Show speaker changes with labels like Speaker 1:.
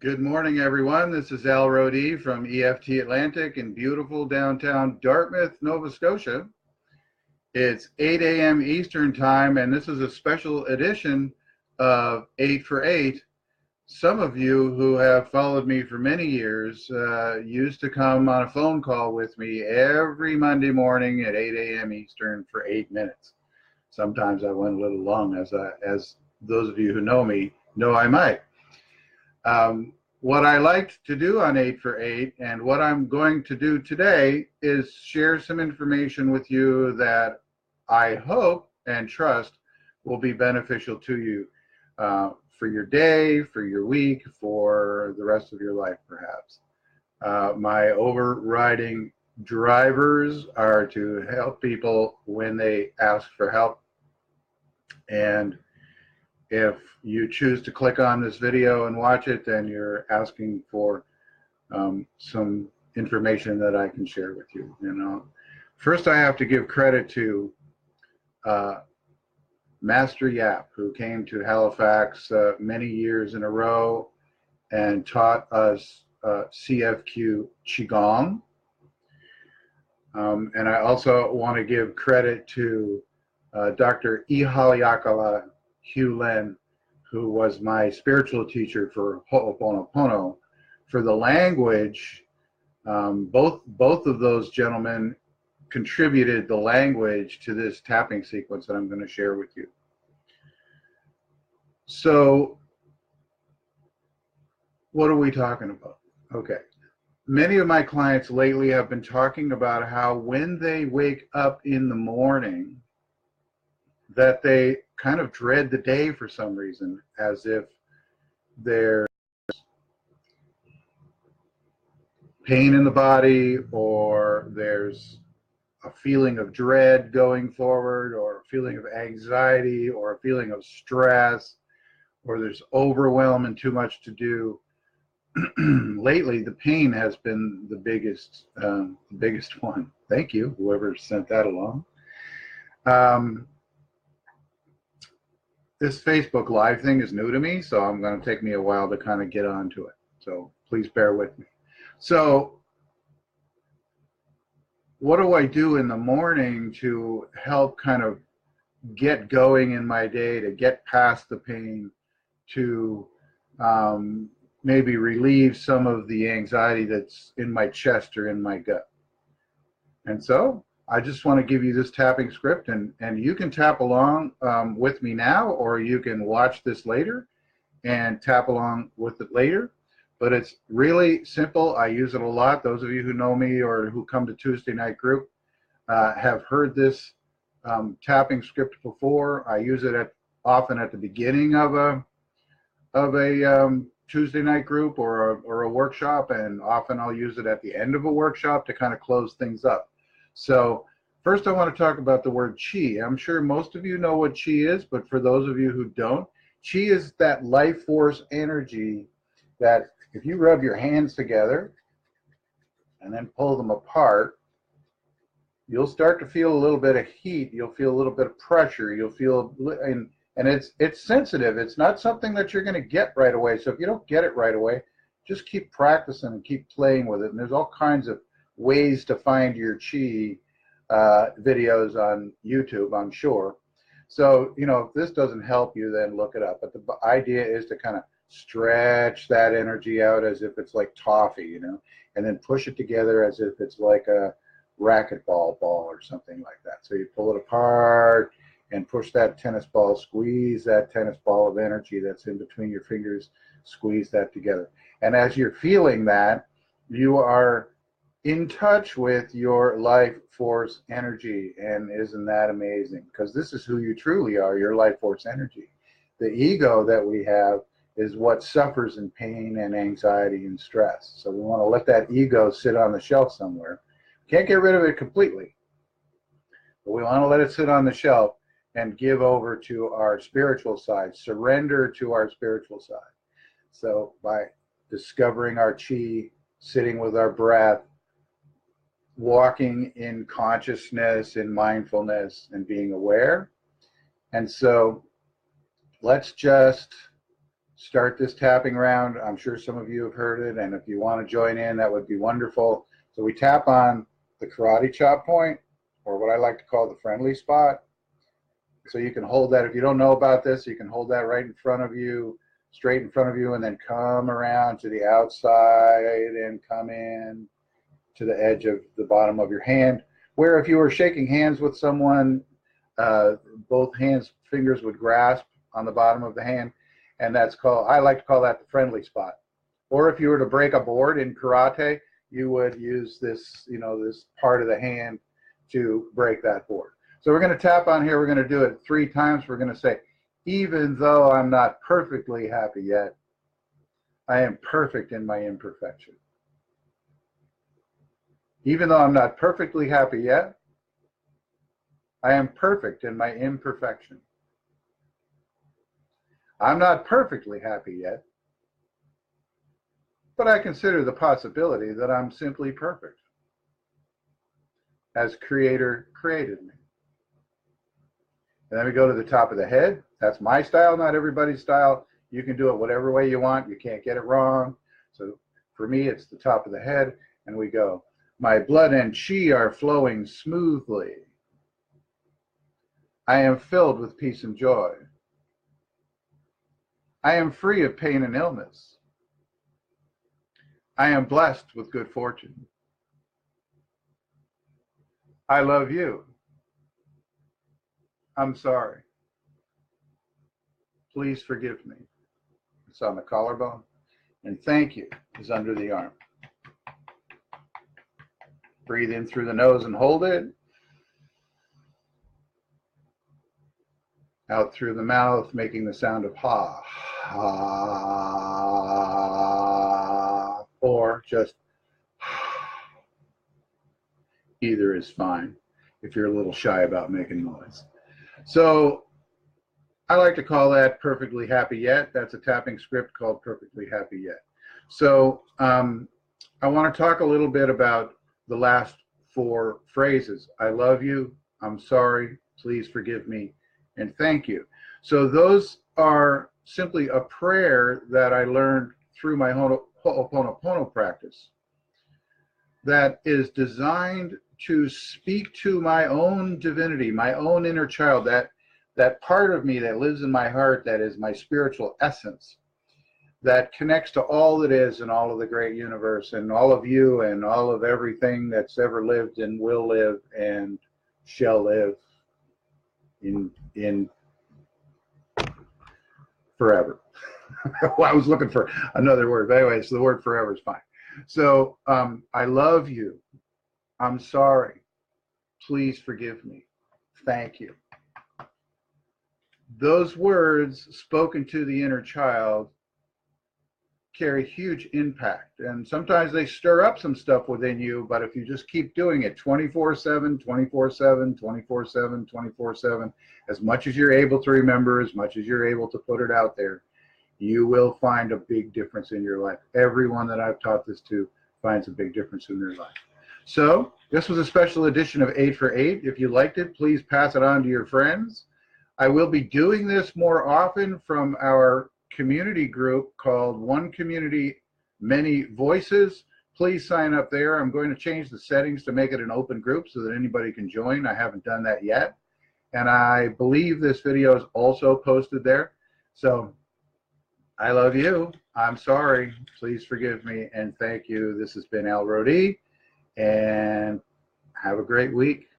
Speaker 1: Good morning, everyone. This is Al Rodee from EFT Atlantic in beautiful downtown Dartmouth, Nova Scotia. It's 8 a.m. Eastern Time, and this is a special edition of 8 for 8. Some of you who have followed me for many years used to come on a phone call with me every Monday morning at 8 a.m. Eastern for 8 minutes. Sometimes I went a little long, as those of you who know me know I might. What I liked to do on 8 for 8 and what I'm going to do today is share some information with you that I hope and trust will be beneficial to you for your day, for your week, for the rest of your life, perhaps. My overriding drivers are to help people when they ask for help. And if you choose to click on this video and watch it, then you're asking for some information that I can share with you. First, I have to give credit to Master Yap, who came to Halifax many years in a row and taught us CFQ Qigong. And I also want to give credit to Dr. Hew Len, who was my spiritual teacher for Ho'oponopono. For the language, both of those gentlemen contributed the language to this tapping sequence that I'm going to share with you. So, what are we talking about? Okay. Many of my clients lately have been talking about how when they wake up in the morning, that they kind of dread the day for some reason, as if there's pain in the body, or there's a feeling of dread going forward, or a feeling of anxiety, or a feeling of stress, or there's overwhelm and too much to do. Lately, the pain has been the biggest one. Thank you, whoever sent that along. This Facebook Live thing is new to me, so I'm going to take me a while to kind of get onto it. So please bear with me. So what do I do in the morning to help kind of get going in my day, to get past the pain, to maybe relieve some of the anxiety that's in my chest or in my gut? And so I just want to give you this tapping script, and you can tap along with me now, or you can watch this later and tap along with it later. But it's really simple. I use it a lot. Those of you who know me or who come to Tuesday night group have heard this tapping script before. I use it often at the beginning of a Tuesday night group or a workshop, and often I'll use it at the end of a workshop to kind of close things up. So first I want to talk about the word Qi. I'm sure most of you know what Qi is, but for those of you who don't, Qi is that life force energy that if you rub your hands together and then pull them apart, you'll start to feel a little bit of heat, you'll feel a little bit of pressure, you'll feel, and it's sensitive. It's not something that you're going to get right away. So if you don't get it right away, just keep practicing and keep playing with it. And there's all kinds of ways to find your Qi videos on YouTube, I'm sure. So, if this doesn't help you, then look it up. But the idea is to kind of stretch that energy out as if it's like toffee, and then push it together as if it's like a racquetball ball or something like that. So you pull it apart and push that tennis ball, squeeze that tennis ball of energy that's in between your fingers, squeeze that together. And as you're feeling that, you are in touch with your life force energy. And isn't that amazing? Because this is who you truly are, your life force energy. The ego that we have is what suffers in pain and anxiety and stress. So we want to let that ego sit on the shelf somewhere. Can't get rid of it completely, but we want to let it sit on the shelf and give over to our spiritual side, surrender to our spiritual side. So by discovering our Qi, sitting with our breath, walking in consciousness, in mindfulness, and being aware. And so let's just start this tapping round. I'm sure some of you have heard it, and if you want to join in, that would be wonderful. So we tap on the karate chop point, or what I like to call the friendly spot. So you can hold that. If you don't know about this, you can hold that right in front of you, straight in front of you, and then come around to the outside and come in to the edge of the bottom of your hand, where if you were shaking hands with someone, both fingers would grasp on the bottom of the hand, and that's called, I like to call that the friendly spot. Or if you were to break a board in karate, you would use this, this part of the hand to break that board. So we're going to tap on here. We're going to do it 3 times. We're going to say, even though I'm not perfectly happy yet, I am perfect in my imperfection. Even though I'm not perfectly happy yet, I am perfect in my imperfection. I'm not perfectly happy yet, but I consider the possibility that I'm simply perfect, as Creator created me. And then we go to the top of the head. That's my style, not everybody's style. You can do it whatever way you want. You can't get it wrong. So for me, it's the top of the head, and we go, my blood and chi are flowing smoothly. I am filled with peace and joy. I am free of pain and illness. I am blessed with good fortune. I love you. I'm sorry. Please forgive me. It's on the collarbone. And thank you is under the arm. Breathe in through the nose and hold it. Out through the mouth, making the sound of ha, ha, or just either is fine if you're a little shy about making noise. So I like to call that Perfectly Happy Yet. That's a tapping script called Perfectly Happy Yet. So I want to talk a little bit about the last 4 phrases. I love you, I'm sorry, please forgive me, and thank you. So those are simply a prayer that I learned through my Ho'oponopono practice that is designed to speak to my own divinity, my own inner child, that part of me that lives in my heart, that is my spiritual essence, that connects to all that is and all of the great universe and all of you and all of everything that's ever lived and will live and shall live in forever. Well, I was looking for another word, but anyways, the word forever is fine. So I love you. I'm sorry. Please forgive me. Thank you. Those words spoken to the inner child carry huge impact, and sometimes they stir up some stuff within you, but if you just keep doing it 24/7, 24/7, 24/7, 24/7, as much as you're able to remember, as much as you're able to put it out there, you will find a big difference in your life. Everyone that I've taught this to finds a big difference in their life. So this was a special edition of 8 for 8. If you liked it, please pass it on to your friends. I will be doing this more often from our community group called One Community, Many Voices. Please sign up there. I'm going to change the settings to make it an open group so that anybody can join. I haven't done that yet. And I believe this video is also posted there. So I love you. I'm sorry. Please forgive me. And thank you. This has been Al Rodi. And have a great week.